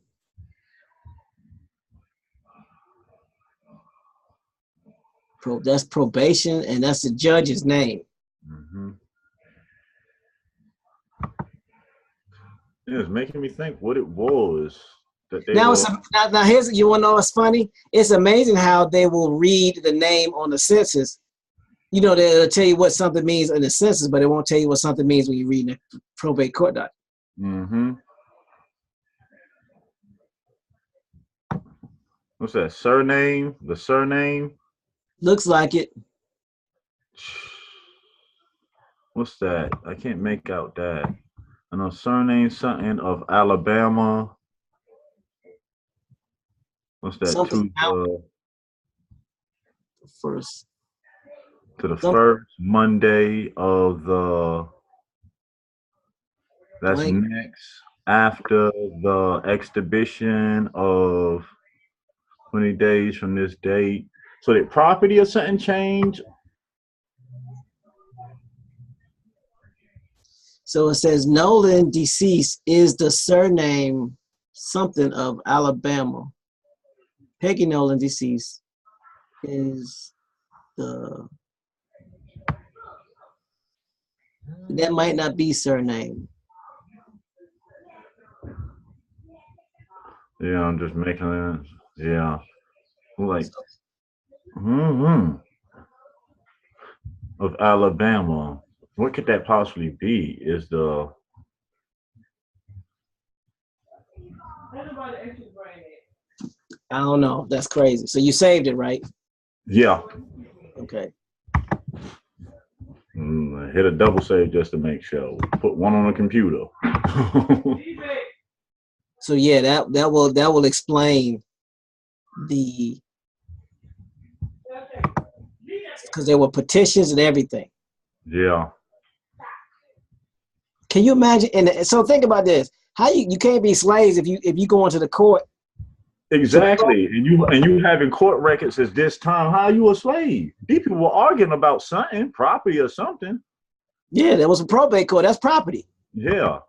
That's probation, and that's the judge's name. Mm-hmm. Yeah, it's making me think what it was that they now. Now here's, you want to know what's funny? It's amazing how they will read the name on the census. You know, they'll tell you what something means in the census, but it won't tell you what something means when you read the probate court document. Mm-hmm. What's that? Surname? The surname? Looks like it. What's that? I can't make out that. I know surname something of Alabama. What's that? Something first. To the first Monday of the. That's next after the exhibition of 20 days from this date. So did property or something change? So it says Nolan deceased is the surname something of Alabama. Peggy Nolan deceased is the, that might not be surname. Yeah, I'm just making it. Yeah. Like, of Alabama. What could that possibly be? Is the I don't know. That's crazy. So you saved it, right? Yeah. Okay. Hit a double save just to make sure. Put one on the computer. So yeah, that will explain the, because there were petitions and everything. Yeah. Can you imagine? And so think about this: how you can't be slaves if you go into the court. Exactly, and you having court records at this time. How are you a slave? These people were arguing about something, property or something. Yeah, there was a probate court. That's property. Yeah.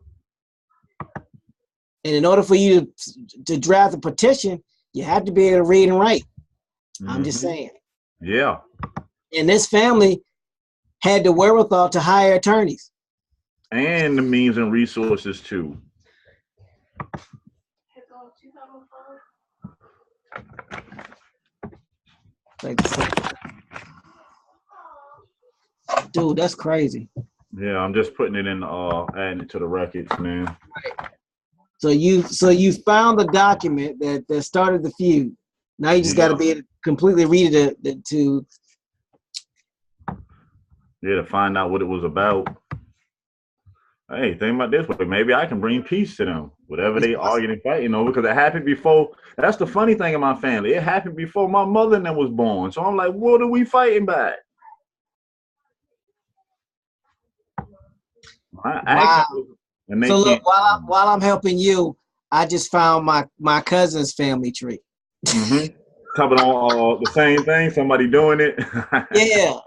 And in order for you to draft a petition, you have to be able to read and write. I'm just saying. Yeah. And this family had the wherewithal to hire attorneys. And the means and resources too. Dude, that's crazy. Yeah, I'm just putting it in, adding it to the records, man. So you found the document that started the feud. Now you just got to be able to completely read it to find out what it was about. Hey, think about this way. Maybe I can bring peace to them, whatever It's they possible. arguing and fighting over, because it happened before. That's the funny thing in my family. It happened before my mother and them was born. So I'm like, what are we fighting back? I Wow. actually, and they So look, can't. while I'm helping you, I just found my cousin's family tree. Mm-hmm. Talking on the same thing. Somebody doing it. Yeah.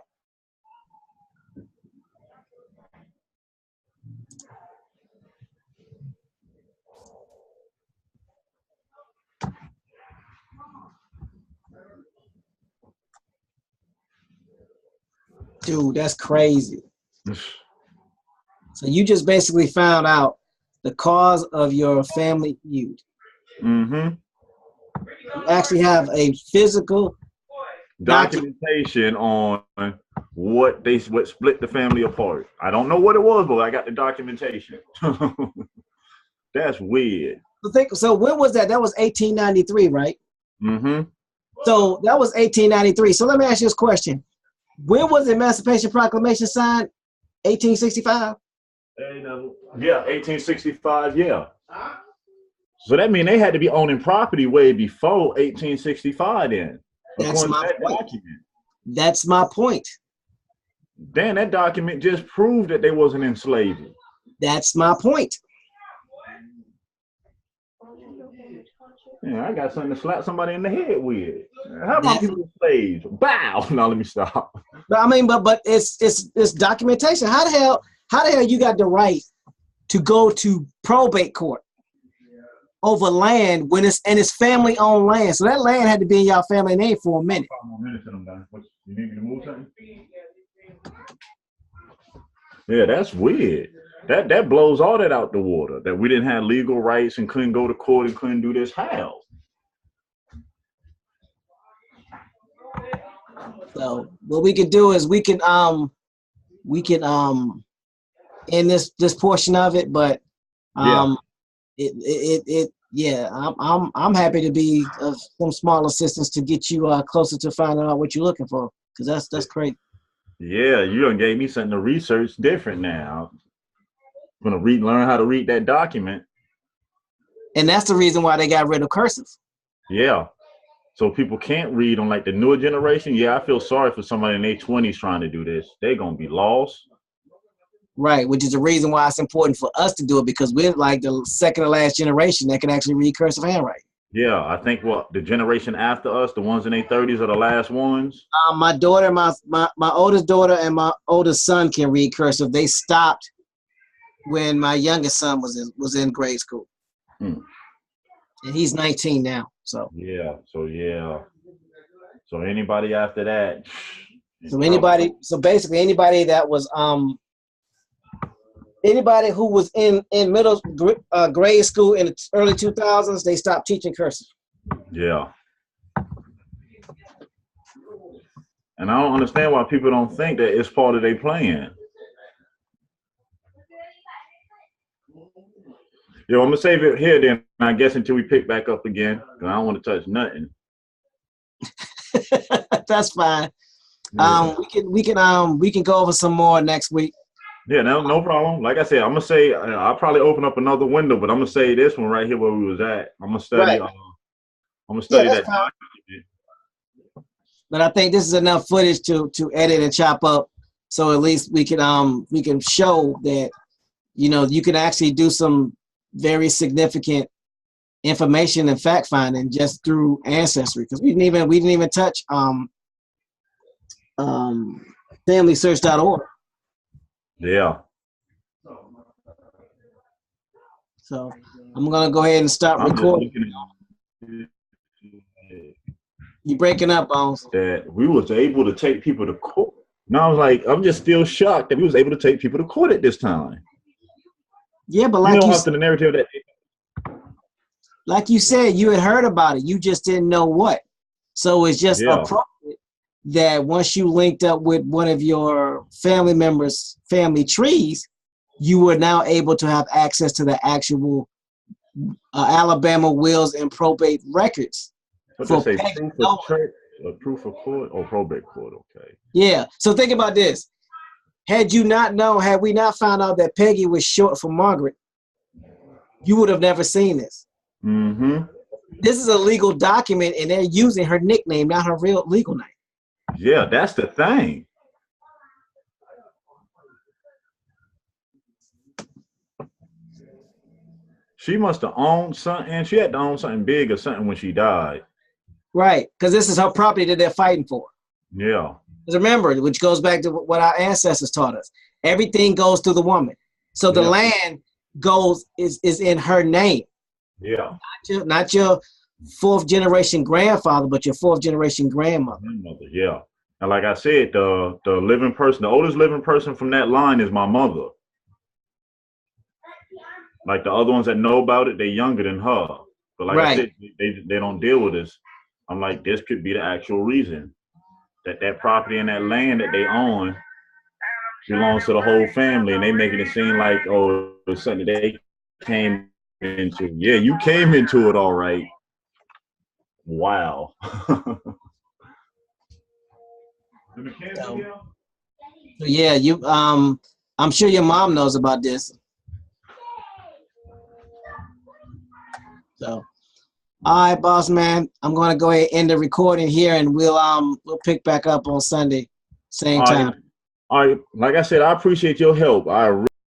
Dude, that's crazy. So you just basically found out the cause of your family feud. Mm-hmm. You actually have a physical document. Documentation on what split the family apart. I don't know what it was, but I got the documentation. That's weird. So when was that? That was 1893, right? Mm-hmm. So that was 1893. So let me ask you this question. When was the Emancipation Proclamation signed? 1865? Yeah, 1865. Yeah. So that means they had to be owning property way before 1865. Then, That's according to my that point. document. That's my point. Then that document just proved that they wasn't in slavery. That's my point. Yeah, I got something to slap somebody in the head with. How about That, people slaves? Bow. Now let me stop. but I mean, but it's documentation. How the hell you got the right to go to probate court over land when it's family owned land? So that land had to be in y'all family name for a minute. 5 more minutes and I'm done. You need me to move something? Yeah, that's weird. That blows all that out the water. That we didn't have legal rights and couldn't go to court and couldn't do this. How? So what we can do is we can end this portion of it, but Yeah. yeah, I'm happy to be of some small assistance to get you closer to finding out what you're looking for, because that's great. Yeah, you done gave me something to research different now. I'm gonna learn how to read that document. And that's the reason why they got rid of cursive. Yeah. So people can't read on like the newer generation. Yeah, I feel sorry for somebody in their 20s trying to do this. They're gonna be lost. Right, which is the reason why it's important for us to do it, because we're like the second to last generation that can actually read cursive handwriting. Yeah, I think what the generation after us, the ones in their 30s, are the last ones. My daughter, my oldest daughter, and my oldest son can read cursive. They stopped when my youngest son was in grade school, and he's 19 now. So yeah, so anybody after that. so basically anybody that was anybody who was in middle grade school in the early 2000s, they stopped teaching cursive. Yeah. And I don't understand why people don't think that it's part of their plan. Yo, I'm gonna save it here then, I guess, until we pick back up again. Cause I don't want to touch nothing. That's fine. Yeah. We can go over some more next week. Yeah, no problem. Like I said, I'm gonna say I'll probably open up another window, but I'm gonna say this one right here where we was at. I'm gonna study. Right. I'm gonna study that Fine. document. But I think this is enough footage to edit and chop up, so at least we can show that you can actually do some very significant information and fact finding just through ancestry, because we didn't even touch familysearch.org. Yeah. So I'm gonna go ahead and start recording. You breaking up, Bones? That we was able to take people to court. And I was like, I'm just still shocked that we was able to take people to court at this time. Yeah, but like after the narrative that, like you said, you had heard about it. You just didn't know what. So it's just appropriate that once you linked up with one of your family members' family trees, you were now able to have access to the actual Alabama wills and probate records. What they say, proof of church, or proof of court, or probate court, okay. Yeah, so think about this. Had you not known, had we not found out that Peggy was short for Margaret, you would have never seen this. Mm-hmm. This is a legal document, and they're using her nickname, not her real legal name. Yeah, that's the thing. She must have owned something. She had to own something big or something when she died. Right, because this is her property that they're fighting for. Yeah. Because remember, which goes back to what our ancestors taught us. Everything goes through the woman. So the land is in her name. Yeah. Not your fourth generation grandfather, but your fourth generation grandmother. Yeah. And like I said, the living person, the oldest living person from that line is my mother. Like the other ones that know about it, they're younger than her. But like I said, they don't deal with this. I'm like, this could be the actual reason that property and that land that they own belongs to the whole family, and they making it seem like, oh, it's something they came into. Yeah, you came into it all right. Wow. So, yeah, you I'm sure your mom knows about this. So, all right, boss man, I'm gonna go ahead and end the recording here, and we'll pick back up on Sunday, same time. All right, like I said, I appreciate your help.